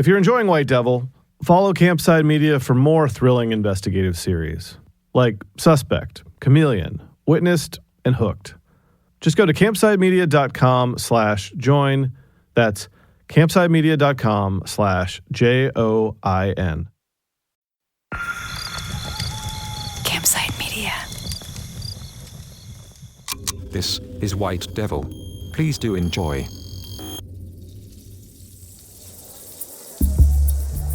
If you're enjoying White Devil, follow Campside Media for more thrilling investigative series, like Suspect, Chameleon, Witnessed, and Hooked. Just go to campsidemedia.com/join. That's campsidemedia.com/JOIN. Campside Media. This is White Devil. Please do enjoy.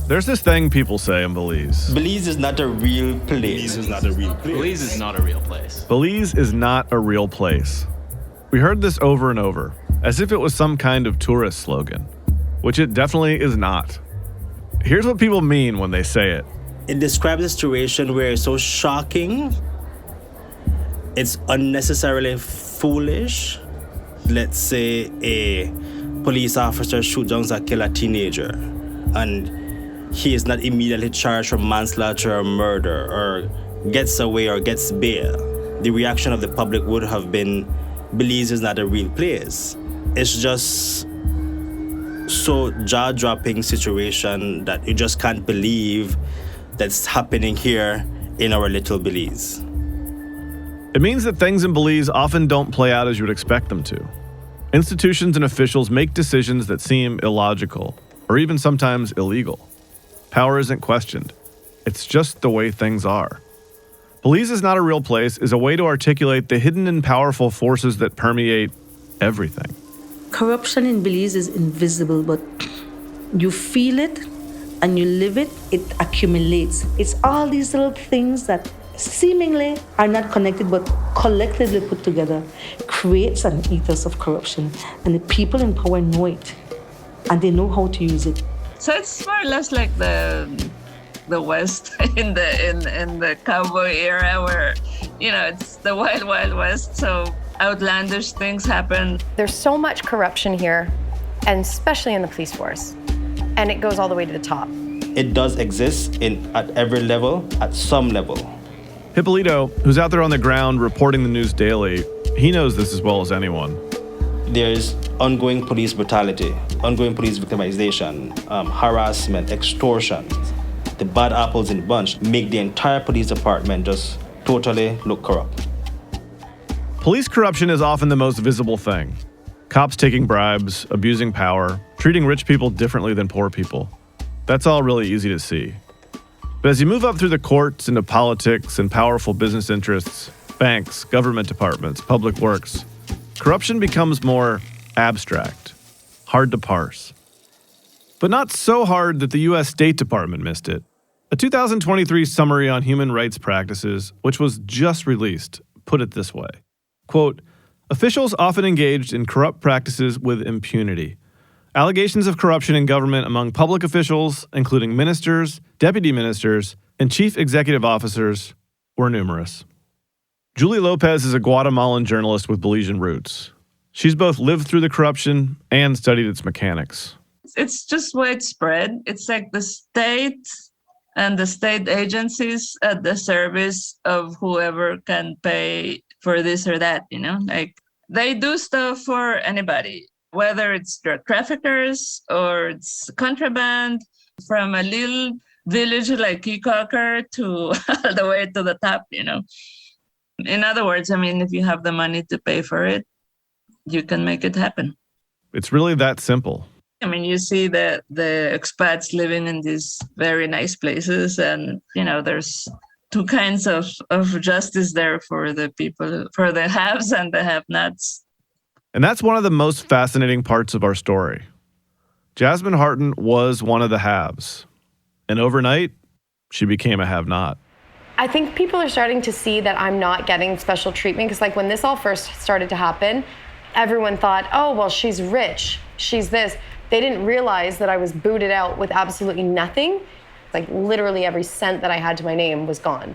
There's this thing people say in Belize. Belize is not a real place. Belize is not a real place. Belize is not a real place. Belize is not a real place. We heard this over and over, as if it was some kind of tourist slogan, which it definitely is not. Here's what people mean when they say it. It describes a situation where it's so shocking, it's unnecessarily foolish. Let's say a police officer shoots down and kills a teenager, and he is not immediately charged for manslaughter or murder, or gets away or gets bail. The reaction of the public would have been, Belize is not a real place. It's just so jaw-dropping situation that you just can't believe that's happening here in our little Belize. It means that things in Belize often don't play out as you would expect them to. Institutions and officials make decisions that seem illogical, or even sometimes illegal. Power isn't questioned. It's just the way things are. Belize is not a real place is a way to articulate the hidden and powerful forces that permeate everything. Corruption in Belize is invisible, but you feel it and you live it, it accumulates. It's all these little things that seemingly are not connected, but collectively put together creates an ethos of corruption. And the people in power know it, and they know how to use it. So it's more or less like the West in the cowboy era, where it's the wild west. So outlandish things happen. There's so much corruption here, and especially in the police force, and it goes all the way to the top. It does exist at every level, at some level. Hippolito, who's out there on the ground reporting the news daily, he knows this as well as anyone. There's ongoing police brutality, ongoing police victimization, harassment, extortion. The bad apples in the bunch make the entire police department just totally look corrupt. Police corruption is often the most visible thing. Cops taking bribes, abusing power, treating rich people differently than poor people. That's all really easy to see. But as you move up through the courts into politics and powerful business interests, banks, government departments, public works, corruption becomes more abstract, hard to parse. But not so hard that the U.S. State Department missed it. A 2023 summary on human rights practices, which was just released, put it this way. Quote, officials often engaged in corrupt practices with impunity. Allegations of corruption in government among public officials, including ministers, deputy ministers, and chief executive officers, were numerous. Julie Lopez is a Guatemalan journalist with Belizean roots. She's both lived through the corruption and studied its mechanics. It's just widespread. It's like the state and the state agencies at the service of whoever can pay for this or that, Like, they do stuff for anybody, whether it's drug traffickers or it's contraband, from a little village like Kikocker to all the way to the top, In other words, if you have the money to pay for it, you can make it happen. It's really that simple. You see the expats living in these very nice places, and, there's two kinds of justice there for the people, for the haves and the have-nots. And that's one of the most fascinating parts of our story. Jasmine Harton was one of the haves. And overnight, she became a have-not. I think people are starting to see that I'm not getting special treatment, because when this all first started to happen, everyone thought, oh, well, she's rich, she's this. They didn't realize that I was booted out with absolutely nothing. Literally every cent that I had to my name was gone.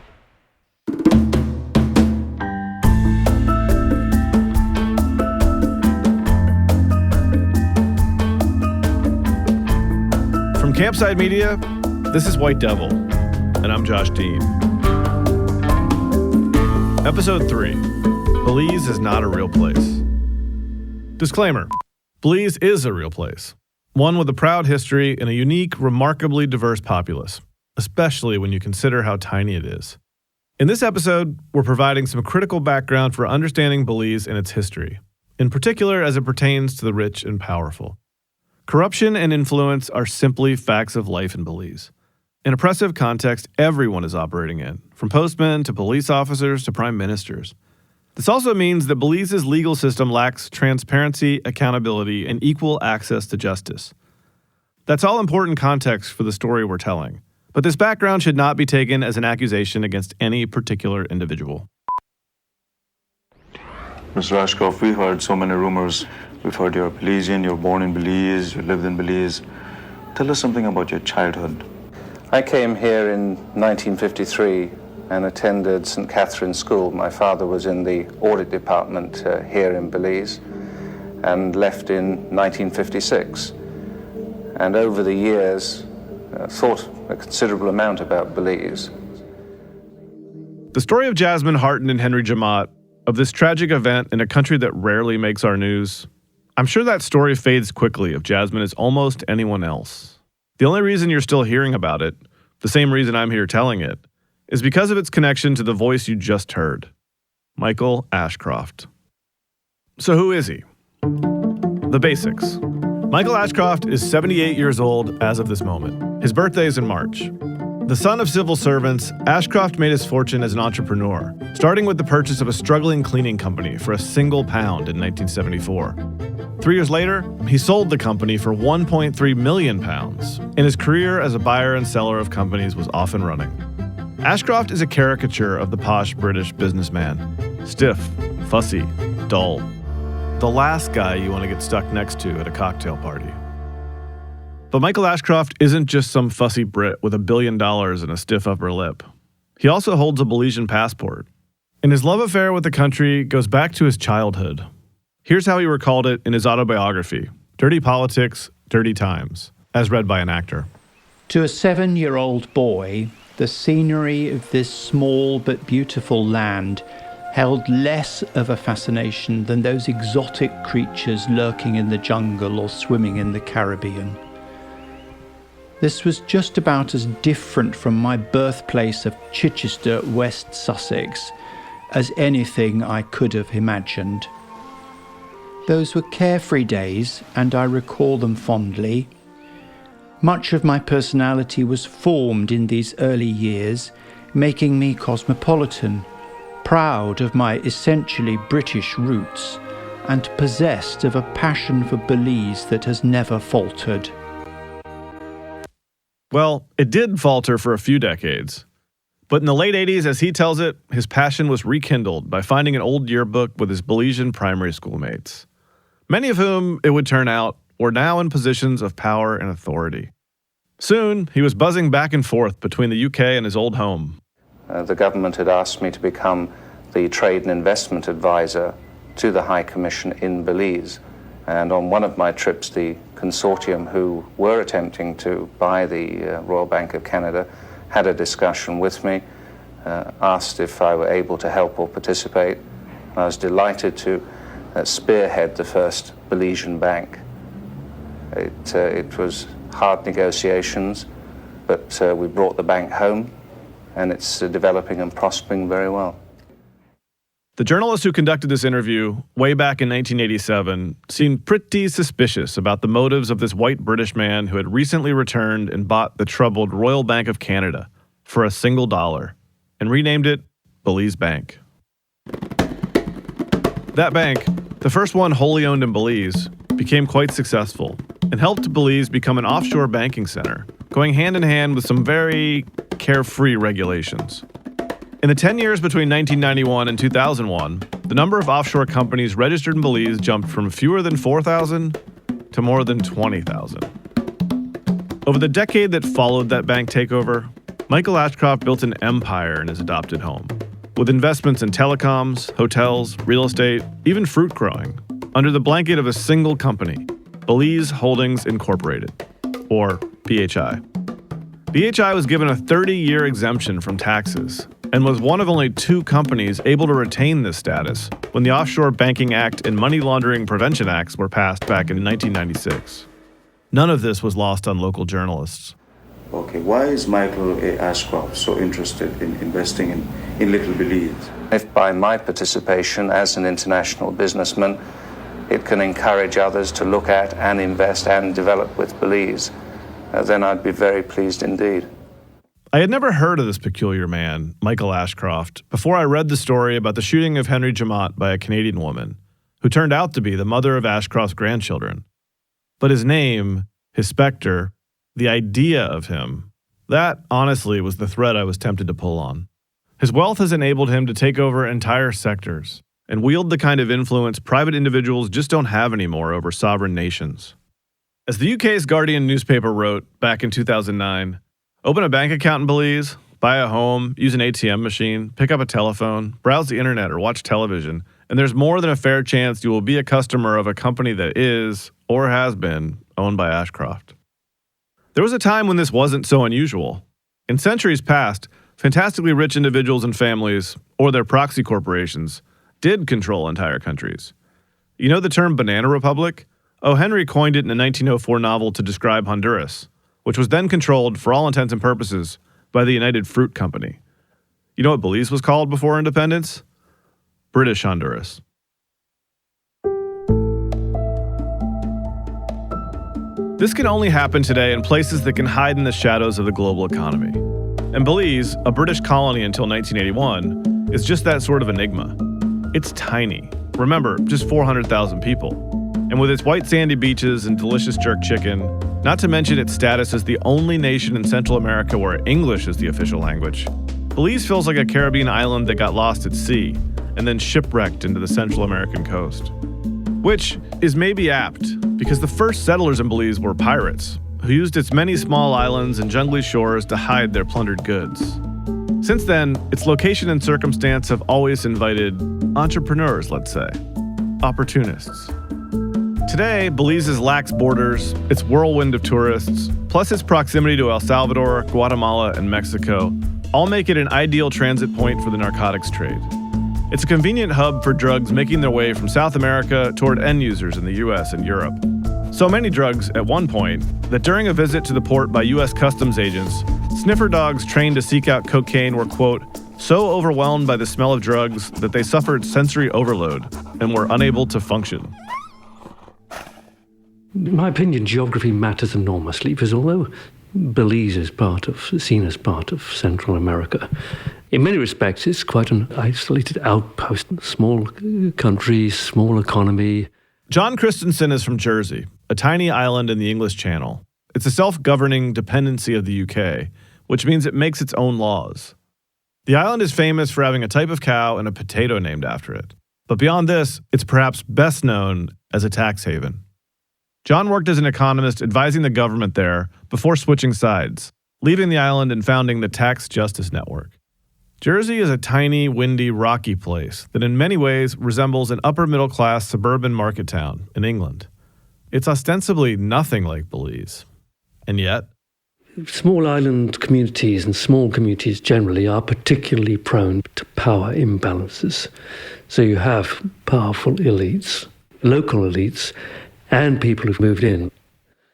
From Campside Media, this is White Devil, and I'm Josh Dean. Episode 3, Belize is not a real place. Disclaimer, Belize is a real place. one with a proud history and a unique, remarkably diverse populace, especially when you consider how tiny it is. In this episode, we're providing some critical background for understanding Belize and its history, in particular as it pertains to the rich and powerful. Corruption and influence are simply facts of life in Belize. An oppressive context everyone is operating in, from postmen to police officers to prime ministers. This also means that Belize's legal system lacks transparency, accountability, and equal access to justice. That's all important context for the story we're telling, but this background should not be taken as an accusation against any particular individual. Mr. Ashcroft, we heard so many rumors. We've heard you're Belizean, you're born in Belize, you lived in Belize. Tell us something about your childhood. I came here in 1953 and attended St. Catherine's School. My father was in the audit department here in Belize and left in 1956. And over the years, thought a considerable amount about Belize. The story of Jasmine Harton and Henry Jamat, of this tragic event in a country that rarely makes our news, I'm sure that story fades quickly if Jasmine is almost anyone else. The only reason you're still hearing about it, the same reason I'm here telling it, is because of its connection to the voice you just heard, Michael Ashcroft. So who is he? The basics. Michael Ashcroft is 78 years old as of this moment. His birthday is in March. The son of civil servants, Ashcroft made his fortune as an entrepreneur, starting with the purchase of a struggling cleaning company for a single £1 in 1974. 3 years later, he sold the company for £1.3 million, and his career as a buyer and seller of companies was off and running. Ashcroft is a caricature of the posh British businessman. Stiff, fussy, dull. The last guy you want to get stuck next to at a cocktail party. But Michael Ashcroft isn't just some fussy Brit with $1 billion and a stiff upper lip. He also holds a Belizean passport. And his love affair with the country goes back to his childhood. Here's how he recalled it in his autobiography, Dirty Politics, Dirty Times, as read by an actor. To a 7-year-old boy, the scenery of this small but beautiful land held less of a fascination than those exotic creatures lurking in the jungle or swimming in the Caribbean. This was just about as different from my birthplace of Chichester, West Sussex, as anything I could have imagined. Those were carefree days, and I recall them fondly. Much of my personality was formed in these early years, making me cosmopolitan, proud of my essentially British roots, and possessed of a passion for Belize that has never faltered. Well, it did falter for a few decades. But in the late 80s, as he tells it, his passion was rekindled by finding an old yearbook with his Belizean primary school mates, many of whom, it would turn out, were now in positions of power and authority. Soon, he was buzzing back and forth between the UK and his old home. The government had asked me to become the trade and investment advisor to the High Commission in Belize. And on one of my trips, the consortium who were attempting to buy the Royal Bank of Canada had a discussion with me, asked if I were able to help or participate. I was delighted to spearhead the first Belizean bank. It was hard negotiations, but we brought the bank home, and it's developing and prospering very well. The journalist who conducted this interview, way back in 1987, seemed pretty suspicious about the motives of this white British man who had recently returned and bought the troubled Royal Bank of Canada for $1 and renamed it Belize Bank. That bank, the first one wholly owned in Belize, became quite successful and helped Belize become an offshore banking center, going hand in hand with some very carefree regulations. In the 10 years between 1991 and 2001, the number of offshore companies registered in Belize jumped from fewer than 4,000 to more than 20,000. Over the decade that followed that bank takeover, Michael Ashcroft built an empire in his adopted home, with investments in telecoms, hotels, real estate, even fruit growing, under the blanket of a single company, Belize Holdings Incorporated, or BHI. BHI was given a 30-year exemption from taxes and was one of only 2 companies able to retain this status when the Offshore Banking Act and Money Laundering Prevention Acts were passed back in 1996. None of this was lost on local journalists. Okay, why is Michael A. Ashcroft so interested in investing in Little Belize? If by my participation as an international businessman, it can encourage others to look at and invest and develop with Belize, then I'd be very pleased indeed. I had never heard of this peculiar man, Michael Ashcroft, before I read the story about the shooting of Henry Jamont by a Canadian woman, who turned out to be the mother of Ashcroft's grandchildren. But his name, his specter, the idea of him, that, honestly, was the thread I was tempted to pull on. His wealth has enabled him to take over entire sectors and wield the kind of influence private individuals just don't have anymore over sovereign nations. As the UK's Guardian newspaper wrote back in 2009, open a bank account in Belize, buy a home, use an ATM machine, pick up a telephone, browse the internet or watch television, and there's more than a fair chance you will be a customer of a company that is, or has been, owned by Ashcroft. There was a time when this wasn't so unusual. In centuries past, fantastically rich individuals and families, or their proxy corporations, did control entire countries. You know the term banana republic? O. Henry coined it in a 1904 novel to describe Honduras, which was then controlled, for all intents and purposes, by the United Fruit Company. You know what Belize was called before independence? British Honduras. This can only happen today in places that can hide in the shadows of the global economy. And Belize, a British colony until 1981, is just that sort of enigma. It's tiny. Remember, just 400,000 people. And with its white sandy beaches and delicious jerk chicken, not to mention its status as the only nation in Central America where English is the official language, Belize feels like a Caribbean island that got lost at sea and then shipwrecked into the Central American coast. Which is maybe apt, because the first settlers in Belize were pirates, who used its many small islands and jungly shores to hide their plundered goods. Since then, its location and circumstance have always invited entrepreneurs, let's say, opportunists. Today, Belize's lax borders, its whirlwind of tourists, plus its proximity to El Salvador, Guatemala, and Mexico, all make it an ideal transit point for the narcotics trade. It's a convenient hub for drugs making their way from South America toward end users in the US and Europe. So many drugs, at one point, that during a visit to the port by US customs agents, sniffer dogs trained to seek out cocaine were, quote, so overwhelmed by the smell of drugs that they suffered sensory overload and were unable to function. In my opinion, geography matters enormously, because although Belize is seen as part of Central America, in many respects it's quite an isolated outpost, small country, small economy. John Christensen is from Jersey, a tiny island in the English Channel. It's a self-governing dependency of the UK, which means it makes its own laws. The island is famous for having a type of cow and a potato named after it. But beyond this, it's perhaps best known as a tax haven. John worked as an economist advising the government there before switching sides, leaving the island and founding the Tax Justice Network. Jersey is a tiny, windy, rocky place that in many ways resembles an upper-middle-class suburban market town in England. It's ostensibly nothing like Belize. And yet, small island communities and small communities generally are particularly prone to power imbalances. So you have powerful elites, local elites, and people who've moved in.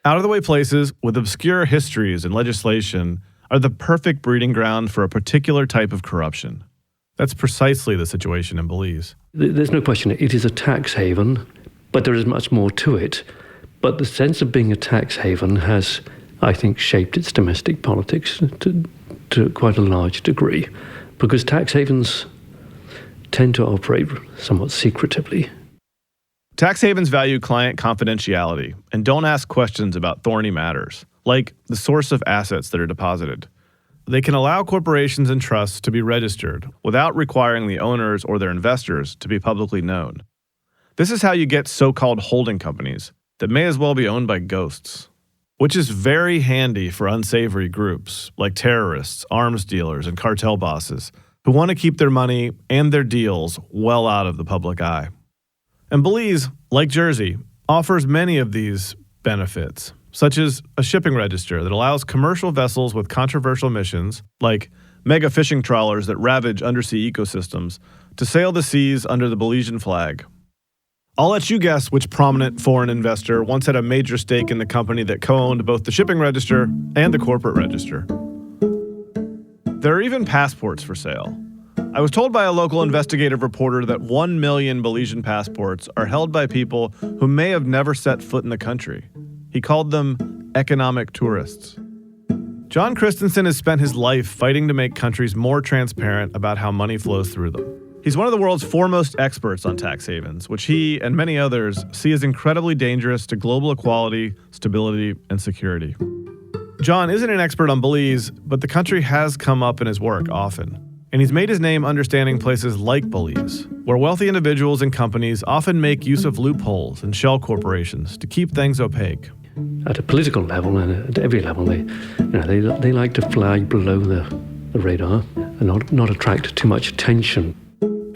Out-of-the-way places with obscure histories and legislation are the perfect breeding ground for a particular type of corruption. That's precisely the situation in Belize. There's no question it is a tax haven, but there is much more to it. But the sense of being a tax haven has, I think, shaped its domestic politics to quite a large degree, because tax havens tend to operate somewhat secretively. Tax havens value client confidentiality and don't ask questions about thorny matters, like the source of assets that are deposited. They can allow corporations and trusts to be registered without requiring the owners or their investors to be publicly known. This is how you get so-called holding companies that may as well be owned by ghosts, which is very handy for unsavory groups like terrorists, arms dealers, and cartel bosses who want to keep their money and their deals well out of the public eye. And Belize, like Jersey, offers many of these benefits, such as a shipping register that allows commercial vessels with controversial missions, like mega fishing trawlers that ravage undersea ecosystems, to sail the seas under the Belizean flag. I'll let you guess which prominent foreign investor once had a major stake in the company that co-owned both the shipping register and the corporate register. There are even passports for sale. I was told by a local investigative reporter that 1 million Belizean passports are held by people who may have never set foot in the country. He called them economic tourists. John Christensen has spent his life fighting to make countries more transparent about how money flows through them. He's one of the world's foremost experts on tax havens, which he and many others see as incredibly dangerous to global equality, stability, and security. John isn't an expert on Belize, but the country has come up in his work often. And he's made his name understanding places like Belize, where wealthy individuals and companies often make use of loopholes and shell corporations to keep things opaque. At a political level and at every level, they like to fly below the radar and not attract too much attention.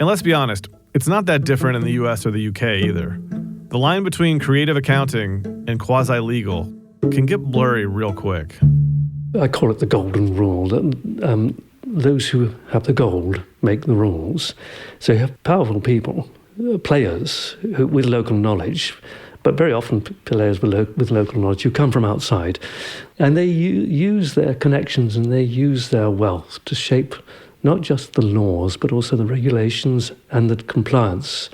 And let's be honest, it's not that different in the US or the UK either. The line between creative accounting and quasi-legal can get blurry real quick. I call it the golden rule, that those who have the gold make the rules. So you have powerful people, players with local knowledge, but very often players with local knowledge who come from outside, and they use their connections and they use their wealth to shape not just the laws, but also the regulations and the compliance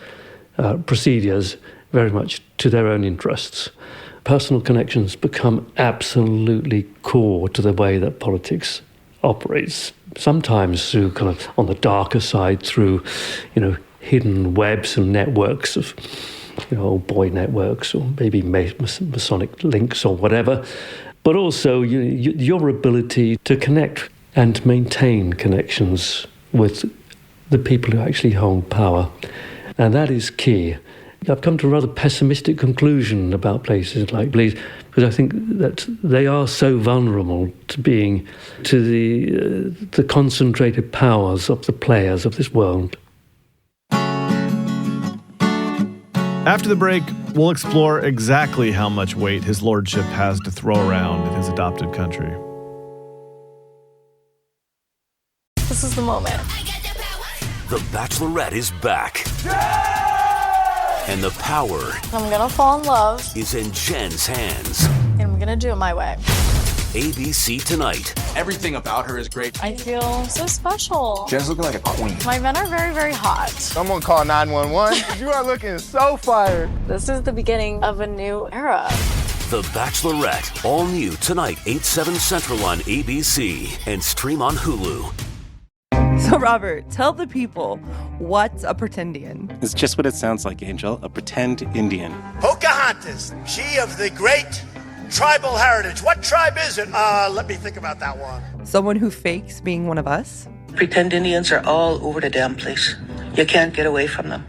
procedures very much to their own interests. Personal connections become absolutely core to the way that politics operates, sometimes through kind of on the darker side, through, hidden webs and networks of, old boy networks or maybe Masonic links or whatever, but also your ability to connect and maintain connections with the people who actually hold power. And that is key. I've come to a rather pessimistic conclusion about places like Belize because I think that they are so vulnerable to the concentrated powers of the players of this world. After the break, we'll explore exactly how much weight his lordship has to throw around in his adopted country. This is the moment. The Bachelorette is back. And the power I'm gonna fall in love. is in Jen's hands. And I'm gonna do it my way. ABC tonight. Everything about her is great. I feel so special. Jen's looking like a queen. My men are very, very hot. Someone call 911. You are looking so fired. This is the beginning of a new era. The Bachelorette. All new tonight, 8/7 Central on ABC. And stream on Hulu. So, Robert, tell the people, what's a pretendian? It's just what it sounds like, Angel, a pretend Indian. Pocahontas, she of the great tribal heritage. What tribe is it? Let me think about that one. Someone who fakes being one of us? Pretend Indians are all over the damn place. You can't get away from them.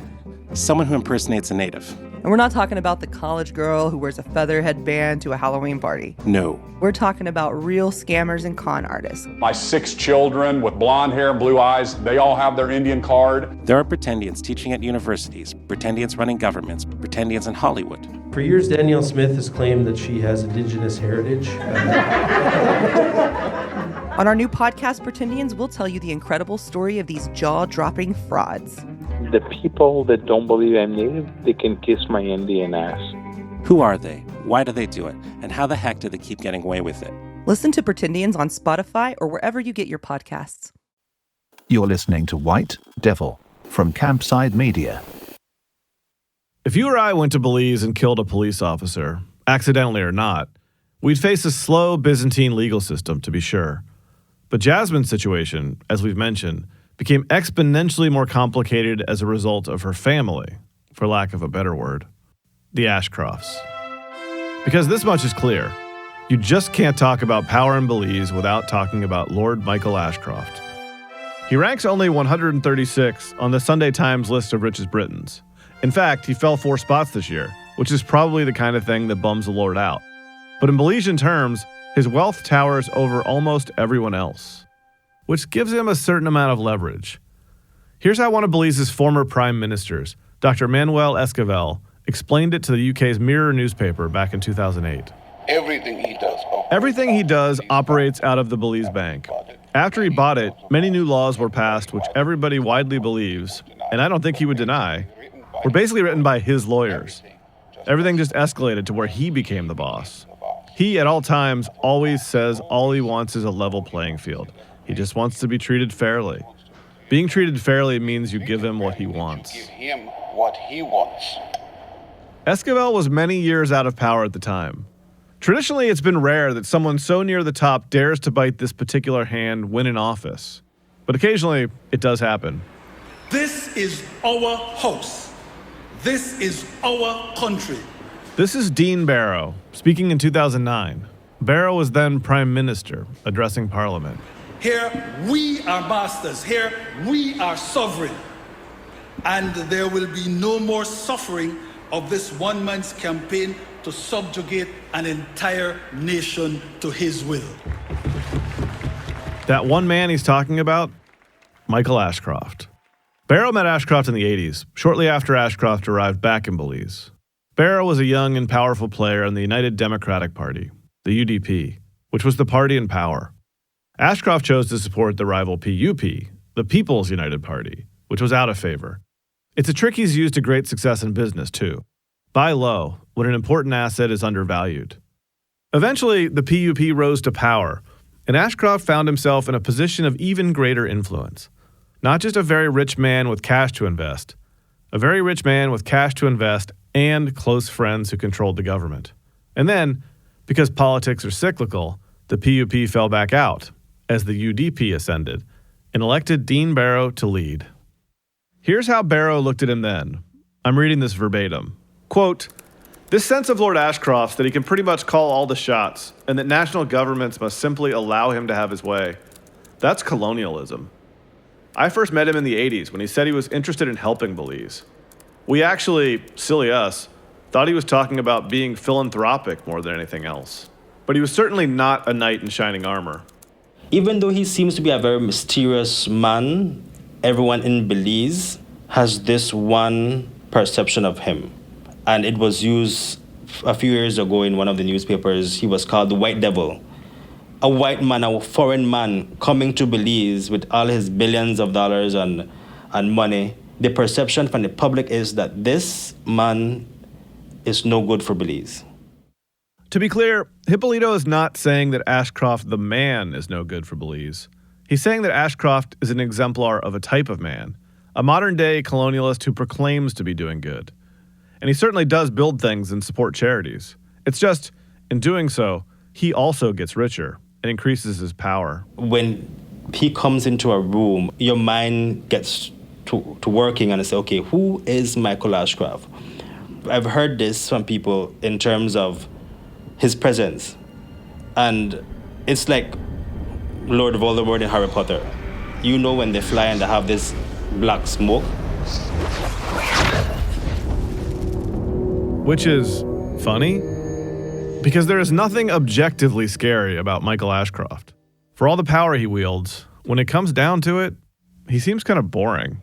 Someone who impersonates a native. And we're not talking about the college girl who wears a feather headband to a Halloween party. No. We're talking about real scammers and con artists. My 6 children with blonde hair and blue eyes, they all have their Indian card. There are pretendians teaching at universities, pretendians running governments, pretendians in Hollywood. For years, Danielle Smith has claimed that she has indigenous heritage. On our new podcast, Pretendians, we'll tell you the incredible story of these jaw-dropping frauds. The people that don't believe I'm native, they can kiss my Indian ass. Who are they? Why do they do it? And how the heck do they keep getting away with it? Listen to Pretendians on Spotify or wherever you get your podcasts. You're listening to White Devil from Campside Media. If you or I went to Belize and killed a police officer, accidentally or not, we'd face a slow Byzantine legal system, to be sure. But Jasmine's situation, as we've mentioned, became exponentially more complicated as a result of her family, for lack of a better word, the Ashcrofts. Because this much is clear, you just can't talk about power in Belize without talking about Lord Michael Ashcroft. He ranks only 136 on the Sunday Times list of richest Britons. In fact, he fell 4 spots this year, which is probably the kind of thing that bums the Lord out. But in Belizean terms, his wealth towers over almost everyone else, which gives him a certain amount of leverage. Here's how one of Belize's former prime ministers, Dr. Manuel Esquivel, explained it to the UK's Mirror newspaper back in 2008. Everything he does operates out of the Belize Bank. After he bought it, many new laws were passed which everybody widely believes, and I don't think he would deny, were basically written by his lawyers. Everything just escalated to where he became the boss. He, at all times, always says all he wants is a level playing field. He just wants to be treated fairly. Being treated fairly means you give him what he wants. Give him what he wants. Esquivel was many years out of power at the time. Traditionally, it's been rare that someone so near the top dares to bite this particular hand when in office. But occasionally, it does happen. This is our house. This is our country. This is Dean Barrow, speaking in 2009. Barrow was then Prime Minister, addressing Parliament. Here we are masters. Here we are sovereign. And there will be no more suffering of this one man's campaign to subjugate an entire nation to his will. That one man he's talking about? Michael Ashcroft. Barrow met Ashcroft in the 80s, shortly after Ashcroft arrived back in Belize. Barrow was a young and powerful player in the United Democratic Party, the UDP, which was the party in power. Ashcroft chose to support the rival PUP, the People's United Party, which was out of favor. It's a trick he's used to great success in business, too. Buy low when an important asset is undervalued. Eventually, the PUP rose to power, and Ashcroft found himself in a position of even greater influence. Not just a very rich man with cash to invest, a very rich man with cash to invest and close friends who controlled the government. And then, because politics are cyclical, the PUP fell back out as the UDP ascended and elected Dean Barrow to lead. Here's how Barrow looked at him then. I'm reading this verbatim. Quote, "This sense of Lord Ashcroft's that he can pretty much call all the shots and that national governments must simply allow him to have his way, that's colonialism. I first met him in the 80s when he said he was interested in helping Belize. We actually, silly us, thought he was talking about being philanthropic more than anything else. But he was certainly not a knight in shining armor." Even though he seems to be a very mysterious man, everyone in Belize has this one perception of him. And it was used a few years ago in one of the newspapers. He was called the White Devil. A white man, a foreign man coming to Belize with all his billions of dollars and money. The perception from the public is that this man is no good for Belize. To be clear, Hippolito is not saying that Ashcroft the man is no good for Belize. He's saying that Ashcroft is an exemplar of a type of man, a modern-day colonialist who proclaims to be doing good. And he certainly does build things and support charities. It's just, in doing so, he also gets richer and increases his power. When he comes into a room, your mind gets to working and say, okay, who is Michael Ashcroft? I've heard this from people in terms of his presence. And it's like Lord Voldemort in Harry Potter. You know when they fly and they have this black smoke. Which is funny, because there is nothing objectively scary about Michael Ashcroft. For all the power he wields, when it comes down to it, he seems kind of boring.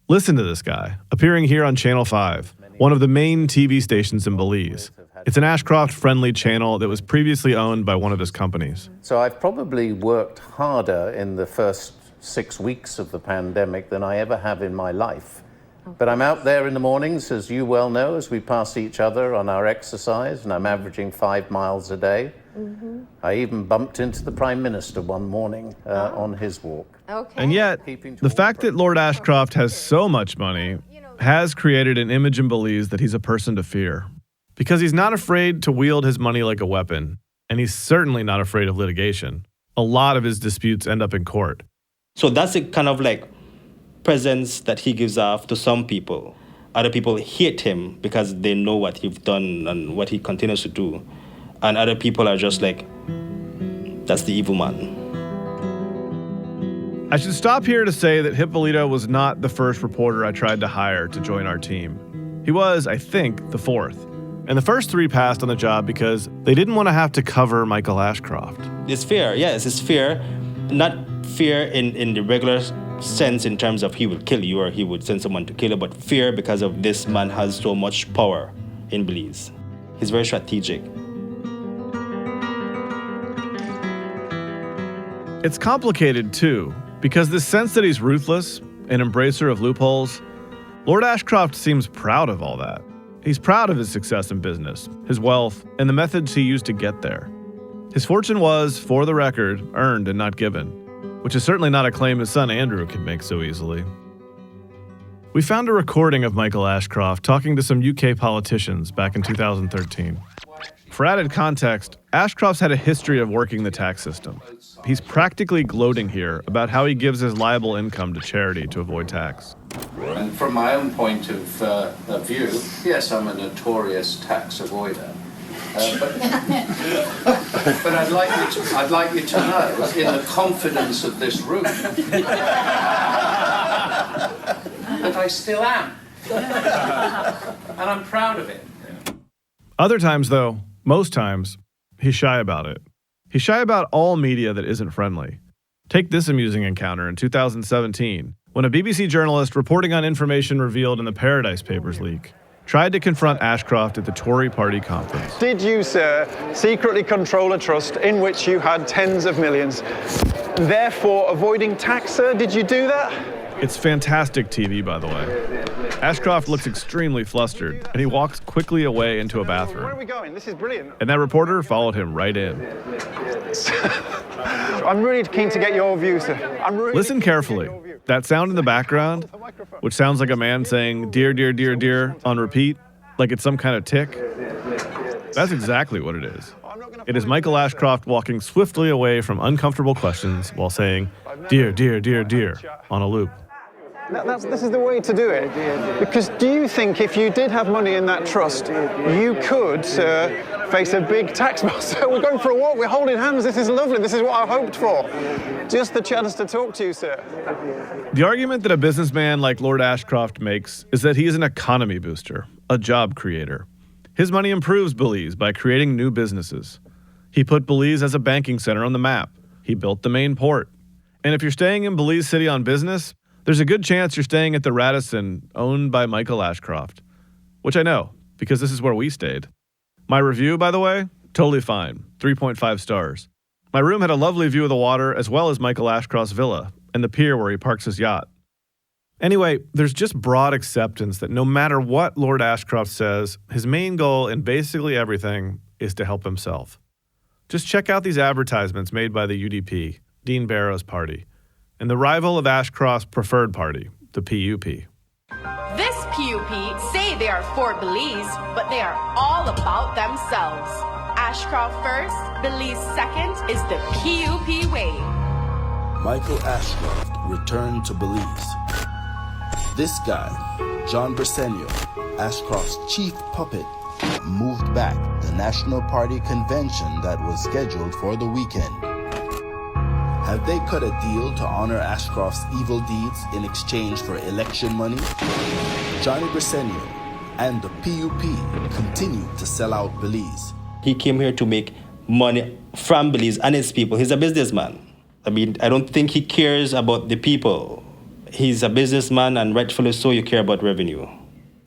Listen to this guy, appearing here on Channel 5, one of the main TV stations in Belize. It's an Ashcroft-friendly channel that was previously owned by one of his companies. So I've probably worked harder in the first 6 weeks of the pandemic than I ever have in my life. But I'm out there in the mornings, as you well know, as we pass each other on our exercise, and I'm averaging 5 miles a day. Mm-hmm. I even bumped into the Prime Minister one morning on his walk. Okay. And yet, the fact that Lord Ashcroft has so much money has created an image in Belize that he's a person to fear. Because he's not afraid to wield his money like a weapon, and he's certainly not afraid of litigation. A lot of his disputes end up in court. So that's a kind of like presence that he gives off to some people. Other people hate him because they know what he's done and what he continues to do. And other people are just like, that's the evil man. I should stop here to say that Hippolito was not the first reporter I tried to hire to join our team. He was, I think, the fourth. And the first three passed on the job because they didn't want to have to cover Michael Ashcroft. It's fear, yes, it's fear. Not fear in the regular sense in terms of he will kill you or he would send someone to kill you, but fear because of this man has so much power in Belize. He's very strategic. It's complicated too, because this sense that he's ruthless, an embracer of loopholes, Lord Ashcroft seems proud of all that. He's proud of his success in business, his wealth, and the methods he used to get there. His fortune was, for the record, earned and not given, which is certainly not a claim his son Andrew can make so easily. We found a recording of Michael Ashcroft talking to some UK politicians back in 2013. For added context, Ashcroft's had a history of working the tax system. He's practically gloating here about how he gives his liable income to charity to avoid tax. And from my own point of view, yes, I'm a notorious tax avoider. But I'd like you to know, in the confidence of this room, that I still am. And I'm proud of it. Other times, though, most times, he's shy about it. He's shy about all media that isn't friendly. Take this amusing encounter in 2017, when a BBC journalist reporting on information revealed in the Paradise Papers leak tried to confront Ashcroft at the Tory party conference. Did you, sir, secretly control a trust in which you had tens of millions, therefore avoiding tax, sir? Did you do that? It's fantastic TV, by the way. Ashcroft looks extremely flustered, and he walks quickly away into a bathroom. Where are we going? This is brilliant. And that reporter followed him right in. I'm really keen to get your view, sir. Listen carefully. That sound in the background, which sounds like a man saying, "Dear, dear, dear, dear," on repeat, like it's some kind of tick. That's exactly what it is. It is Michael Ashcroft walking swiftly away from uncomfortable questions while saying, "Dear, dear, dear, dear," on a loop. This is the way to do it. Because do you think if you did have money in that trust, you could, sir, face a big tax bill? So we're going for a walk, we're holding hands, this is lovely, this is what I hoped for. Just the chance to talk to you, sir. The argument that a businessman like Lord Ashcroft makes is that he is an economy booster, a job creator. His money improves Belize by creating new businesses. He put Belize as a banking center on the map. He built the main port. And if you're staying in Belize City on business, there's a good chance you're staying at the Radisson, owned by Michael Ashcroft. Which I know, because this is where we stayed. My review, by the way, totally fine, 3.5 stars. My room had a lovely view of the water, as well as Michael Ashcroft's villa, and the pier where he parks his yacht. Anyway, there's just broad acceptance that no matter what Lord Ashcroft says, his main goal in basically everything is to help himself. Just check out these advertisements made by the UDP, Dean Barrow's party, and the rival of Ashcroft's preferred party, the PUP. This PUP say they are for Belize, but they are all about themselves. Ashcroft first, Belize second is the PUP way. Michael Ashcroft returned to Belize. This guy, John Briceño, Ashcroft's chief puppet, moved back the National Party convention that was scheduled for the weekend. Have they cut a deal to honor Ashcroft's evil deeds in exchange for election money? Johnny Briceño and the PUP continue to sell out Belize. He came here to make money from Belize and its people. He's a businessman. I mean, I don't think he cares about the people. He's a businessman, and rightfully so, you care about revenue.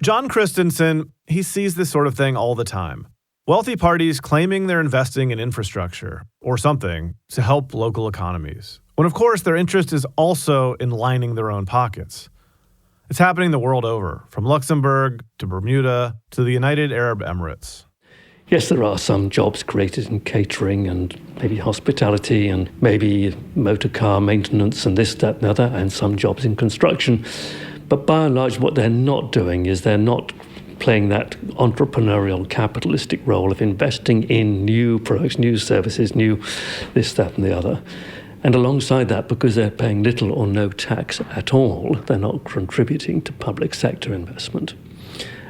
John Christensen, he sees this sort of thing all the time. Wealthy parties claiming they're investing in infrastructure or something to help local economies, when of course their interest is also in lining their own pockets. It's happening the world over, from Luxembourg to Bermuda to the United Arab Emirates. Yes, there are some jobs created in catering and maybe hospitality and maybe motor car maintenance and this, that, and the other, and some jobs in construction. But by and large, what they're not doing is they're not playing that entrepreneurial capitalistic role of investing in new products, new services, new this, that, and the other. And alongside that, because they're paying little or no tax at all, they're not contributing to public sector investment.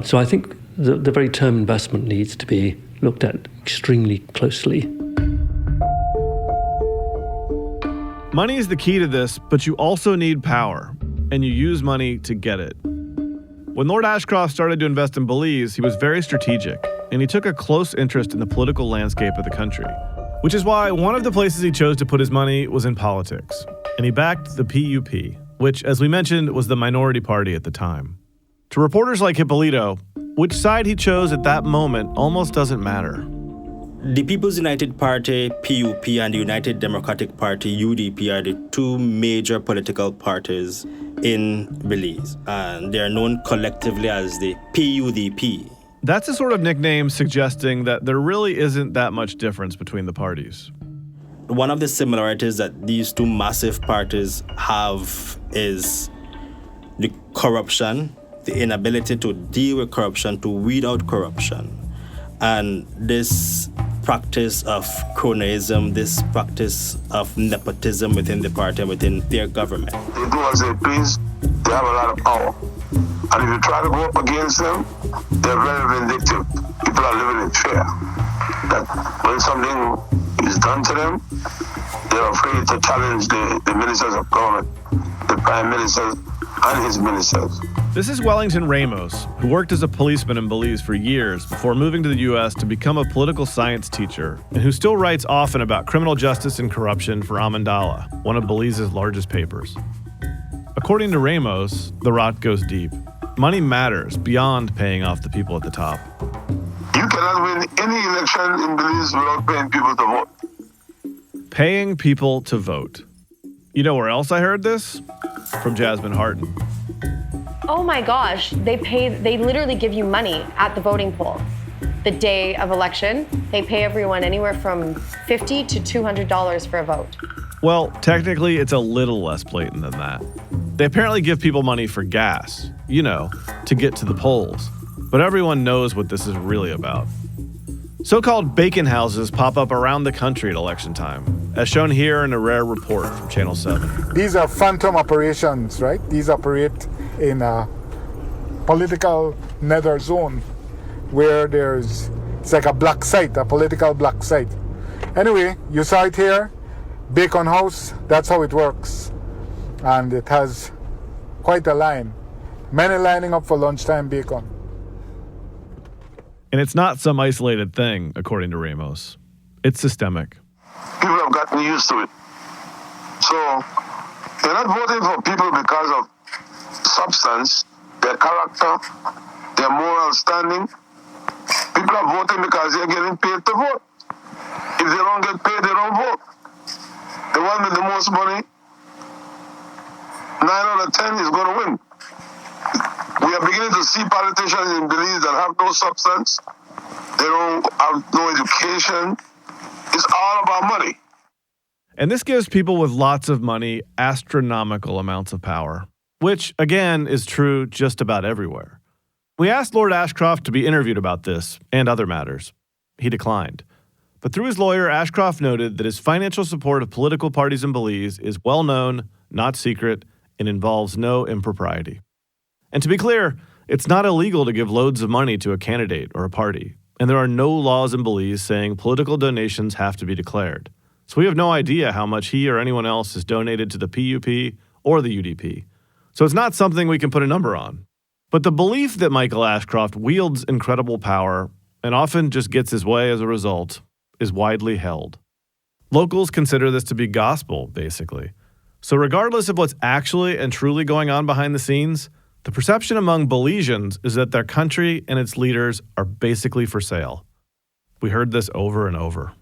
So I think the very term investment needs to be looked at extremely closely. Money is the key to this, but you also need power, and you use money to get it. When Lord Ashcroft started to invest in Belize, he was very strategic, and he took a close interest in the political landscape of the country, which is why one of the places he chose to put his money was in politics, and he backed the PUP, which, as we mentioned, was the minority party at the time. To reporters like Hippolito, which side he chose at that moment almost doesn't matter. The People's United Party, PUP, and the United Democratic Party, UDP, are the two major political parties in Belize, and they are known collectively as the PUDP. That's a sort of nickname suggesting that there really isn't that much difference between the parties. One of the similarities that these two massive parties have is the corruption, the inability to deal with corruption, to weed out corruption. And this practice of cronyism, this practice of nepotism within the party and within their government. They do as they please, they have a lot of power. And if you try to go up against them, they're very vindictive. People are living in fear. That when something is done to them, they're afraid to challenge the ministers of government, the prime minister and his ministers. This is Wellington Ramos, who worked as a policeman in Belize for years before moving to the U.S. to become a political science teacher, and who still writes often about criminal justice and corruption for Amandala, one of Belize's largest papers. According to Ramos, the rot goes deep. Money matters beyond paying off the people at the top. You cannot win any election in Belize without paying people to vote. Paying people to vote. You know where else I heard this? From Jasmine Harton. Oh my gosh, they literally give you money at the voting poll. The day of election, they pay everyone anywhere from $50 to $200 for a vote. Well, technically, it's a little less blatant than that. They apparently give people money for gas, to get to the polls. But everyone knows what this is really about. So-called bacon houses pop up around the country at election time, as shown here in a rare report from Channel 7. These are phantom operations, right? These operate in a political nether zone where it's like a black site, a political black site. Anyway, you saw it here, Bacon House, that's how it works. And it has quite a line. Many lining up for lunchtime bacon. And it's not some isolated thing, according to Ramos. It's systemic. People have gotten used to it. So they're not voting for people because of substance, their character, their moral standing. People are voting because they're getting paid to vote. If they don't get paid, they don't vote. The one with the most money, 9 out of 10 is going to win. We are beginning to see politicians in Belize that have no substance. They don't have no education. It's all about money. And this gives people with lots of money astronomical amounts of power, which, again, is true just about everywhere. We asked Lord Ashcroft to be interviewed about this and other matters. He declined. But through his lawyer, Ashcroft noted that his financial support of political parties in Belize is well known, not secret, and involves no impropriety. And to be clear, it's not illegal to give loads of money to a candidate or a party, and there are no laws in Belize saying political donations have to be declared. So we have no idea how much he or anyone else has donated to the PUP or the UDP. So it's not something we can put a number on. But the belief that Michael Ashcroft wields incredible power and often just gets his way as a result is widely held. Locals consider this to be gospel, basically. So regardless of what's actually and truly going on behind the scenes, the perception among Belizeans is that their country and its leaders are basically for sale. We heard this over and over.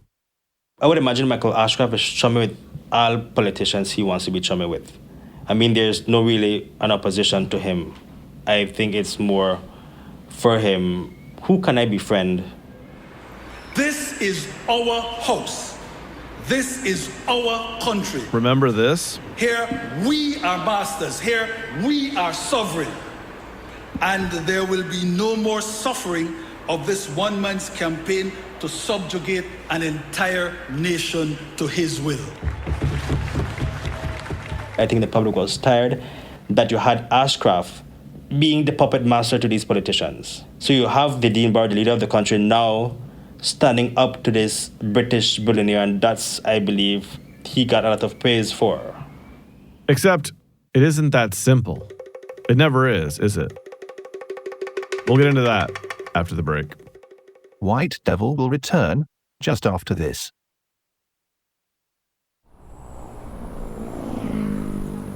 I would imagine Michael Ashcroft is chummy with all politicians he wants to be chummy with. I mean, there's no really an opposition to him. I think it's more for him, who can I befriend? This is our house. This is our country. Remember this? Here we are masters. Here we are sovereign. And there will be no more suffering of this one man's campaign to subjugate an entire nation to his will. I think the public was tired that you had Ashcroft being the puppet master to these politicians. So you have the Dean Barr, the leader of the country, now standing up to this British billionaire, and that's, I believe, he got a lot of praise for. Except, it isn't that simple. It never is it? We'll get into that after the break. White Devil will return just after this.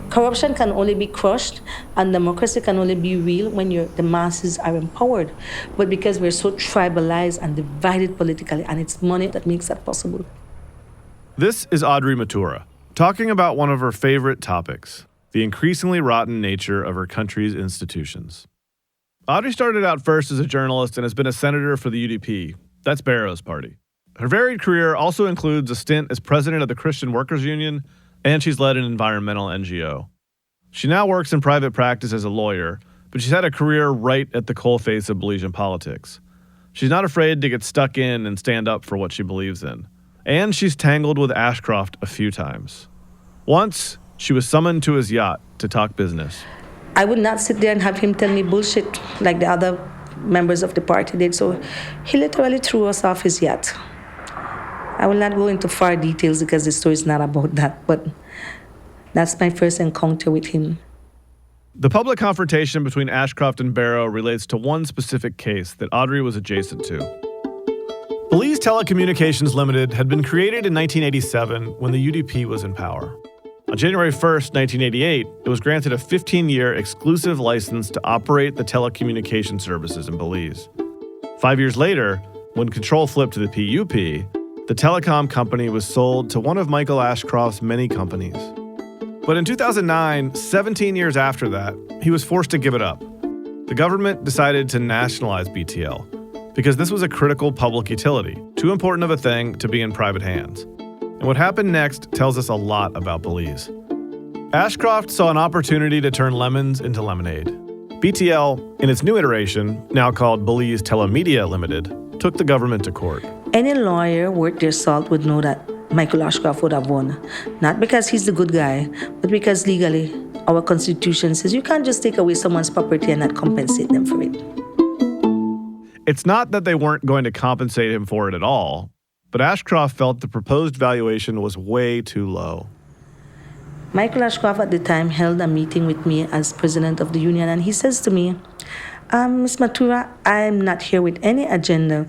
Corruption can only be crushed and democracy can only be real when the masses are empowered. But because we're so tribalized and divided politically, and it's money that makes that possible. This is Audrey Matura, talking about one of her favorite topics, the increasingly rotten nature of her country's institutions. Audrey started out first as a journalist and has been a senator for the UDP. That's Barrow's party. Her varied career also includes a stint as president of the Christian Workers Union, and she's led an environmental NGO. She now works in private practice as a lawyer, but she's had a career right at the coalface of Belizean politics. She's not afraid to get stuck in and stand up for what she believes in. And she's tangled with Ashcroft a few times. Once, she was summoned to his yacht to talk business. I would not sit there and have him tell me bullshit like the other members of the party did, so he literally threw us off his yacht. I will not go into far details because the story is not about that, but that's my first encounter with him. The public confrontation between Ashcroft and Barrow relates to one specific case that Audrey was adjacent to. Belize Telecommunications Limited had been created in 1987 when the UDP was in power. On January 1st, 1988, it was granted a 15-year exclusive license to operate the telecommunication services in Belize. 5 years later, when control flipped to the PUP, the telecom company was sold to one of Michael Ashcroft's many companies. But in 2009, 17 years after that, he was forced to give it up. The government decided to nationalize BTL because this was a critical public utility, too important of a thing to be in private hands. And what happened next tells us a lot about Belize. Ashcroft saw an opportunity to turn lemons into lemonade. BTL, in its new iteration, now called Belize Telemedia Limited, took the government to court. Any lawyer worth their salt would know that Michael Ashcroft would have won. Not because he's the good guy, but because legally, our Constitution says you can't just take away someone's property and not compensate them for it. It's not that they weren't going to compensate him for it at all, but Ashcroft felt the proposed valuation was way too low. Michael Ashcroft at the time held a meeting with me as president of the union, and he says to me, Ms. Matura, I'm not here with any agenda.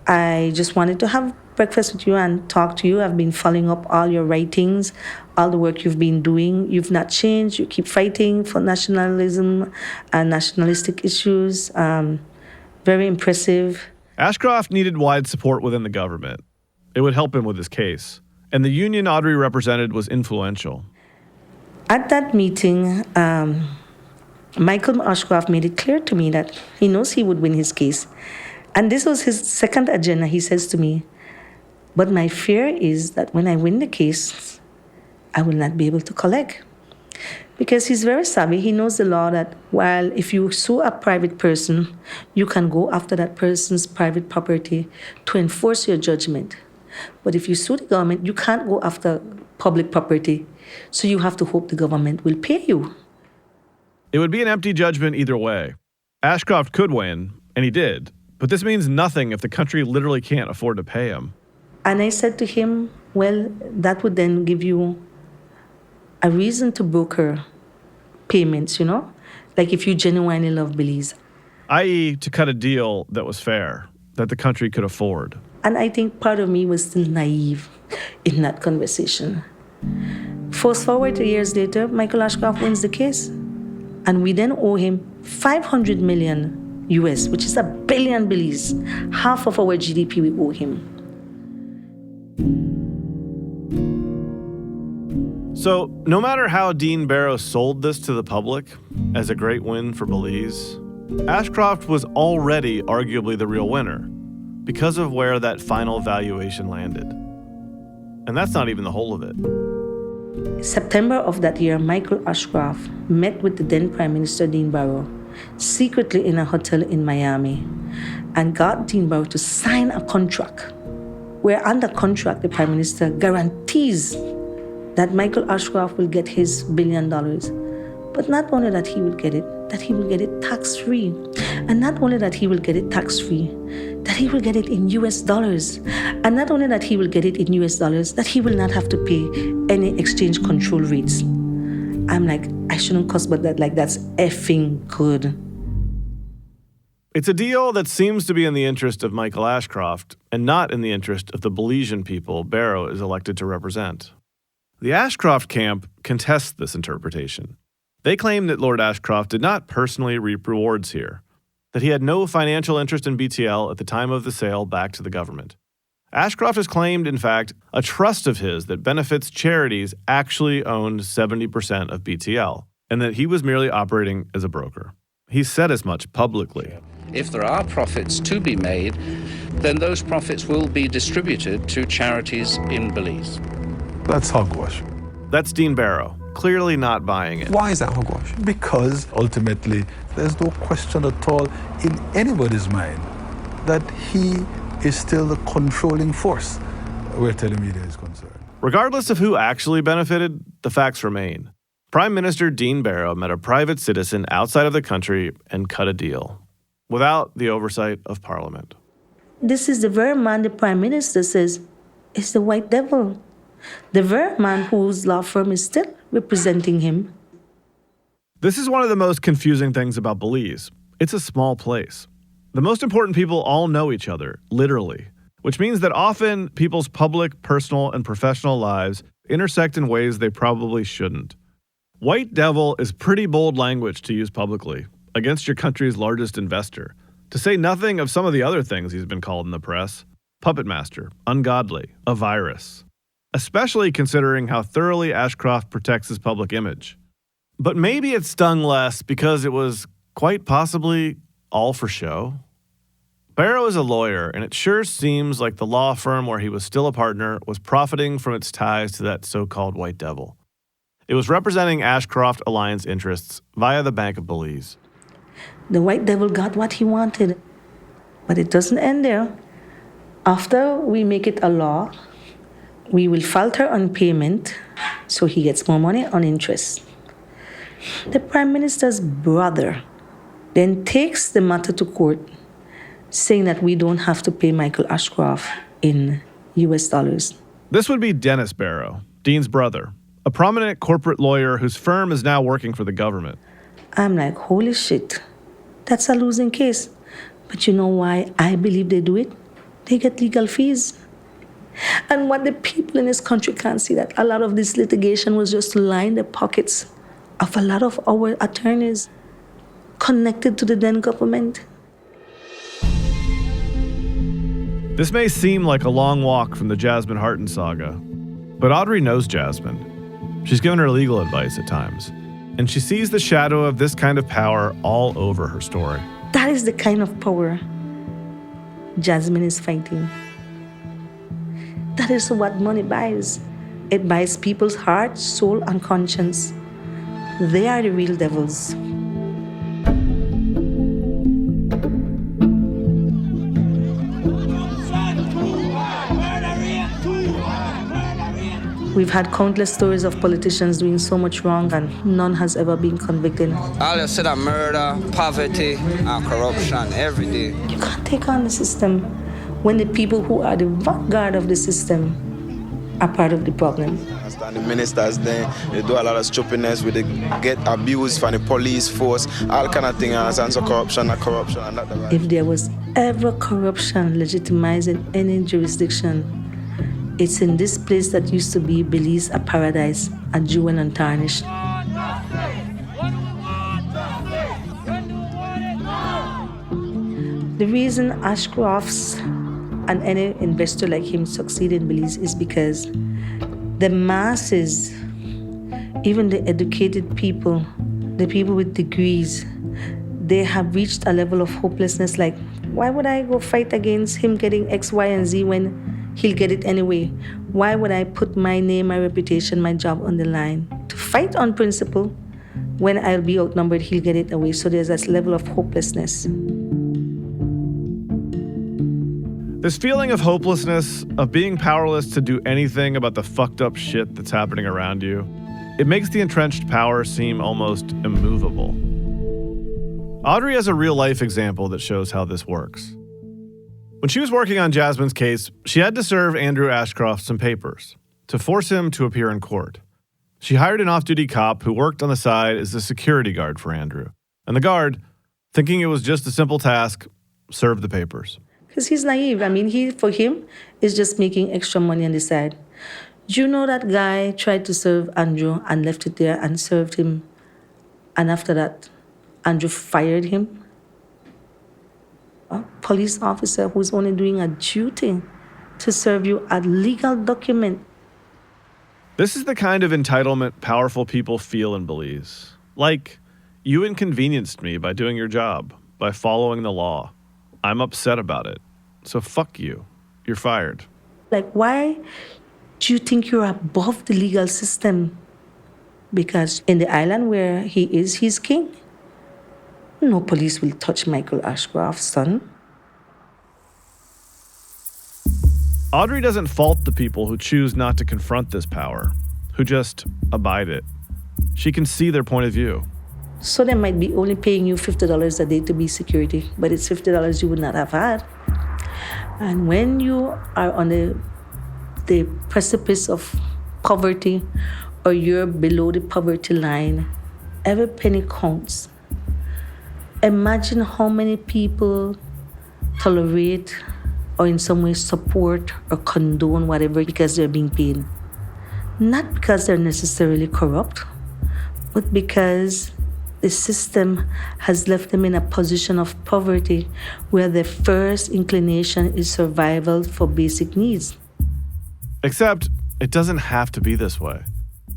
I just wanted to have breakfast with you and talk to you. I've been following up all your writings, all the work you've been doing. You've not changed. You keep fighting for nationalism and nationalistic issues. Very impressive. Ashcroft needed wide support within the government. It would help him with his case. And the union Audrey represented was influential. At that meeting, Michael Ashcroft made it clear to me that he knows he would win his case. And this was his second agenda. He says to me, but my fear is that when I win the case, I will not be able to collect. Because he's very savvy. He knows the law that while if you sue a private person, you can go after that person's private property to enforce your judgment. But if you sue the government, you can't go after public property. So you have to hope the government will pay you. It would be an empty judgment either way. Ashcroft could win, and he did. But this means nothing if the country literally can't afford to pay him. And I said to him, well, that would then give you a reason to broker payments, like if you genuinely love Belize. I.e., to cut a deal that was fair, that the country could afford. And I think part of me was still naive in that conversation. Fast forward 2 years later, Michael Ashcroft wins the case. And we then owe him $500 million US, which is $1 billion Belize. Half of our GDP we owe him. So, no matter how Dean Barrow sold this to the public as a great win for Belize, Ashcroft was already arguably the real winner because of where that final valuation landed. And that's not even the whole of it. September of that year, Michael Ashcroft met with the then Prime Minister Dean Barrow secretly in a hotel in Miami and got Dean Barrow to sign a contract where under contract the Prime Minister guarantees that Michael Ashcroft will get his $1 billion. But not only that he will get it, that he will get it tax-free. And not only that he will get it tax-free, that he will get it in US dollars. And not only that he will get it in US dollars, that he will not have to pay any exchange control rates. I'm like, I shouldn't cuss, but that's effing good. It's a deal that seems to be in the interest of Michael Ashcroft and not in the interest of the Belizean people Barrow is elected to represent. The Ashcroft camp contests this interpretation. They claim that Lord Ashcroft did not personally reap rewards here, that he had no financial interest in BTL at the time of the sale back to the government. Ashcroft has claimed, in fact, a trust of his that benefits charities actually owned 70% of BTL, and that he was merely operating as a broker. He said as much publicly. If there are profits to be made, then those profits will be distributed to charities in Belize. That's hogwash. That's Dean Barrow, clearly not buying it. Why is that hogwash? Because ultimately, there's no question at all in anybody's mind that he is still the controlling force where telemedia is concerned. Regardless of who actually benefited, the facts remain. Prime Minister Dean Barrow met a private citizen outside of the country and cut a deal, without the oversight of Parliament. This is the very man the Prime Minister says is the white devil. The very man whose law firm is still representing him. This is one of the most confusing things about Belize. It's a small place. The most important people all know each other, literally, which means that often people's public, personal, and professional lives intersect in ways they probably shouldn't. White devil is pretty bold language to use publicly against your country's largest investor, to say nothing of some of the other things he's been called in the press: puppet master, ungodly, a virus. Especially considering how thoroughly Ashcroft protects his public image. But maybe it stung less because it was quite possibly all for show. Barrow is a lawyer, and it sure seems like the law firm where he was still a partner was profiting from its ties to that so-called white devil. It was representing Ashcroft Alliance interests via the Bank of Belize. The white devil got what he wanted, but it doesn't end there. After we make it a law, we will falter on payment, so he gets more money on interest. The Prime Minister's brother then takes the matter to court, saying that we don't have to pay Michael Ashcroft in US dollars. This would be Dennis Barrow, Dean's brother, a prominent corporate lawyer whose firm is now working for the government. I'm like, holy shit, that's a losing case. But you know why I believe they do it? They get legal fees. And what the people in this country can't see, that a lot of this litigation was just to line the pockets of a lot of our attorneys connected to the then government. This may seem like a long walk from the Jasmine Harton saga, but Audrey knows Jasmine. She's given her legal advice at times, and she sees the shadow of this kind of power all over her story. That is the kind of power Jasmine is fighting. That is what money buys. It buys people's heart, soul, and conscience. They are the real devils. We've had countless stories of politicians doing so much wrong, and none has ever been convicted. All you see that murder, poverty, and corruption every day. You can't take on the system when the people who are the vanguard of the system are part of the problem. The ministers then they do a lot of stupidness, they get abused from the police force, all kind of things, and so corruption and that. If there was ever corruption legitimized in any jurisdiction, it's in this place that used to be Belize, a paradise, a jewel untarnished. The reason Ashcrofts and any investor like him succeed in Belize is because the masses, even the educated people, the people with degrees, they have reached a level of hopelessness. Like, why would I go fight against him getting X, Y, and Z when he'll get it anyway? Why would I put my name, my reputation, my job on the line to fight on principle when I'll be outnumbered, he'll get it away? So there's this level of hopelessness. This feeling of hopelessness, of being powerless to do anything about the fucked up shit that's happening around you, it makes the entrenched power seem almost immovable. Audrey has a real-life example that shows how this works. When she was working on Jasmine's case, she had to serve Andrew Ashcroft some papers to force him to appear in court. She hired an off-duty cop who worked on the side as a security guard for Andrew. And the guard, thinking it was just a simple task, served the papers. Because he's naive. I mean, for him, is just making extra money on the side. Do you know that guy tried to serve Andrew and left it there and served him? And after that, Andrew fired him? A police officer who's only doing a duty to serve you a legal document. This is the kind of entitlement powerful people feel in Belize. Like, you inconvenienced me by doing your job, by following the law. I'm upset about it. So fuck you. You're fired. Like, why do you think you're above the legal system? Because in the island where he is, he's king. No police will touch Michael Ashcroft's son. Audrey doesn't fault the people who choose not to confront this power, who just abide it. She can see their point of view. So they might be only paying you $50 a day to be security, but it's $50 you would not have had. And when you are on the precipice of poverty, or you're below the poverty line, every penny counts. Imagine how many people tolerate or in some way support or condone whatever because they're being paid. Not because they're necessarily corrupt, but because the system has left them in a position of poverty where their first inclination is survival for basic needs. Except, it doesn't have to be this way.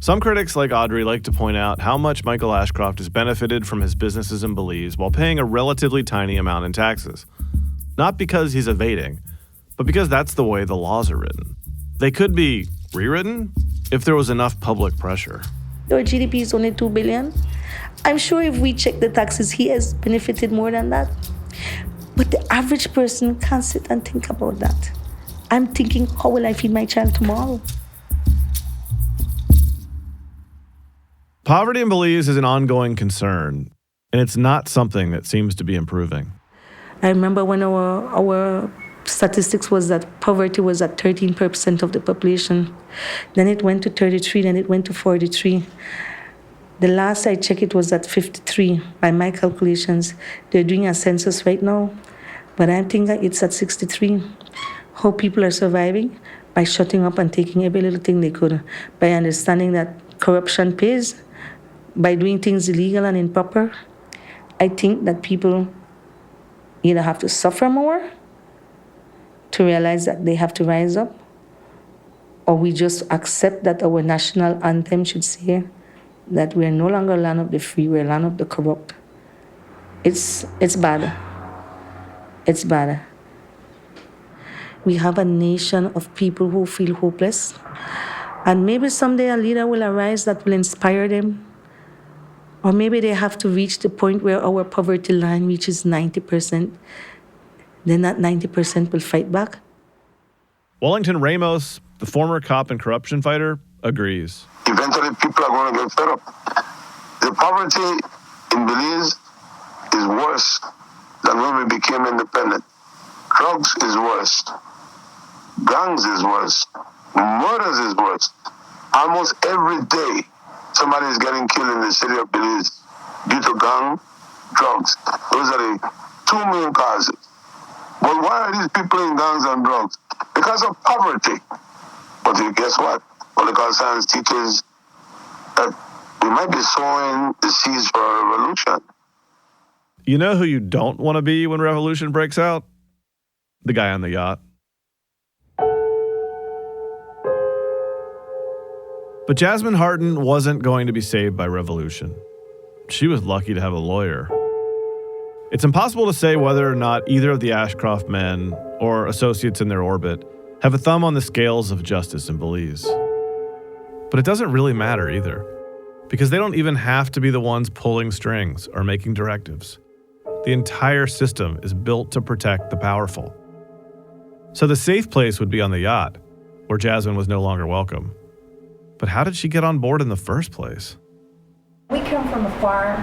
Some critics like Audrey like to point out how much Michael Ashcroft has benefited from his businesses in Belize while paying a relatively tiny amount in taxes. Not because he's evading, but because that's the way the laws are written. They could be rewritten if there was enough public pressure. Your GDP is only $2 billion. I'm sure if we check the taxes, he has benefited more than that. But the average person can't sit and think about that. I'm thinking, how will I feed my child tomorrow? Poverty in Belize is an ongoing concern, and it's not something that seems to be improving. I remember when our statistics was that poverty was at 13% of the population. Then it went to 33, then it went to 43. The last I checked, it was at 53 by my calculations. They're doing a census right now, but I think it's at 63. How people are surviving? By shutting up and taking every little thing they could, by understanding that corruption pays, by doing things illegal and improper. I think that people either have to suffer more to realize that they have to rise up, or we just accept that our national anthem should say that we're no longer land of the free, we're land of the corrupt. It's bad. It's bad. We have a nation of people who feel hopeless, and maybe someday a leader will arise that will inspire them. Or maybe they have to reach the point where our poverty line reaches 90%. Then that 90% will fight back. Wellington Ramos, the former cop and corruption fighter, agrees. Eventually, people are going to get fed up. The poverty in Belize is worse than when we became independent. Drugs is worse. Gangs is worse. Murders is worse. Almost every day, somebody is getting killed in the city of Belize due to gang, drugs. Those are the two main causes. But why are these people in gangs and drugs? Because of poverty. But guess what? Political science teaches that we might be sowing the seeds for a revolution. You know who you don't want to be when revolution breaks out? The guy on the yacht. But Jasmine Harden wasn't going to be saved by revolution. She was lucky to have a lawyer. It's impossible to say whether or not either of the Ashcroft men or associates in their orbit have a thumb on the scales of justice in Belize. But it doesn't really matter either, because they don't even have to be the ones pulling strings or making directives. The entire system is built to protect the powerful. So the safe place would be on the yacht, where Jasmine was no longer welcome. But how did she get on board in the first place? We come from a farm.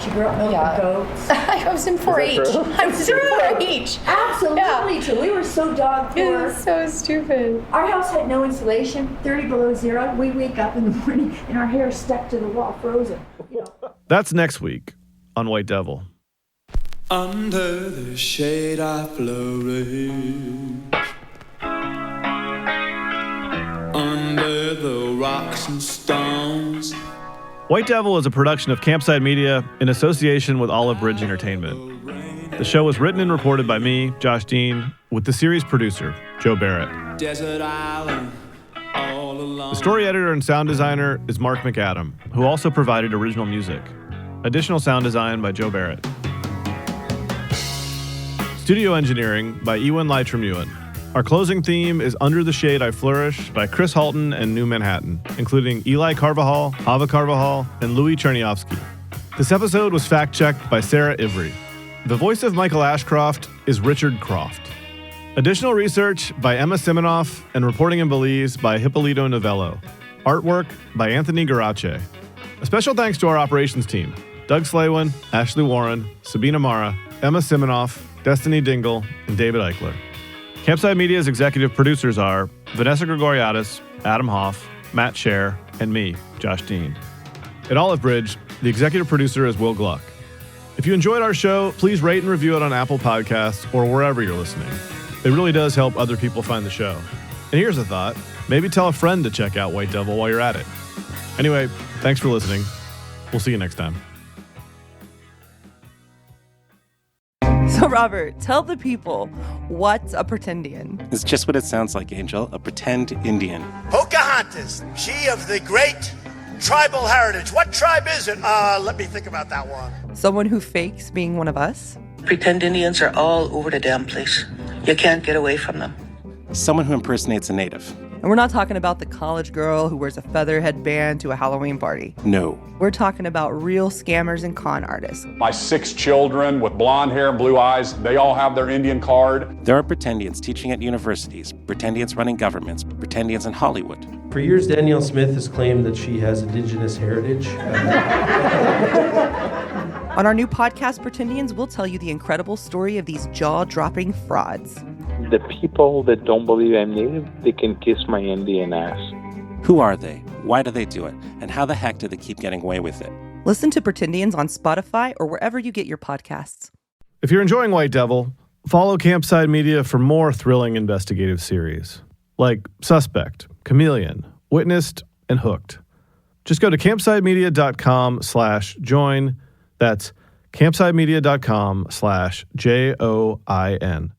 She grew up milking goats. I was in 4-H. I was in 4-H. Absolutely true. We were so dog poor. It was so stupid. Our house had no insulation, 30 below zero. We wake up in the morning and our hair stuck to the wall, frozen. You know. That's next week on White Devil. Under the shade I flourish. Under the rocks and stones. White Devil is a production of Campside Media in association with Olive Bridge Entertainment. The show was written and reported by me, Josh Dean, with the series producer, Joe Barrett. Desert island, all alone. The story editor and sound designer is Mark McAdam, who also provided original music. Additional sound design by Joe Barrett. Studio engineering by Ewan Leitrim-Ewan. Our closing theme is Under the Shade I Flourish by Chris Halton and New Manhattan, including Eli Carvajal, Ava Carvajal, and Louis Cherniavsky. This episode was fact-checked by Sarah Ivry. The voice of Michael Ashcroft is Richard Croft. Additional research by Emma Siminoff and reporting in Belize by Hippolito Novello. Artwork by Anthony Garace. A special thanks to our operations team, Doug Slaywin, Ashley Warren, Sabina Mara, Emma Siminoff, Destiny Dingle, and David Eichler. Campside Media's executive producers are Vanessa Gregoriadis, Adam Hoff, Matt Scher, and me, Josh Dean. At Olive Bridge, the executive producer is Will Gluck. If you enjoyed our show, please rate and review it on Apple Podcasts or wherever you're listening. It really does help other people find the show. And here's a thought. Maybe tell a friend to check out White Devil while you're at it. Anyway, thanks for listening. We'll see you next time. So, Robert, tell the people, what's a pretendian? It's just what it sounds like, Angel, a pretend Indian. Pocahontas, she of the great tribal heritage. What tribe is it? Let me think about that one. Someone who fakes being one of us? Pretend Indians are all over the damn place. You can't get away from them. Someone who impersonates a native. And we're not talking about the college girl who wears a feather headband to a Halloween party. No. We're talking about real scammers and con artists. My 6 children with blonde hair and blue eyes, they all have their Indian card. There are pretendians teaching at universities, pretendians running governments, pretendians in Hollywood. For years, Danielle Smith has claimed that she has indigenous heritage. On our new podcast, Pretendians, we'll tell you the incredible story of these jaw-dropping frauds. The people that don't believe I'm native, they can kiss my Indian ass. Who are they? Why do they do it? And how the heck do they keep getting away with it? Listen to Pretendians on Spotify or wherever you get your podcasts. If you're enjoying White Devil, follow Campside Media for more thrilling investigative series, like Suspect, Chameleon, Witnessed, and Hooked. Just go to campsidemedia.com/join. That's campsidemedia.com/JOIN.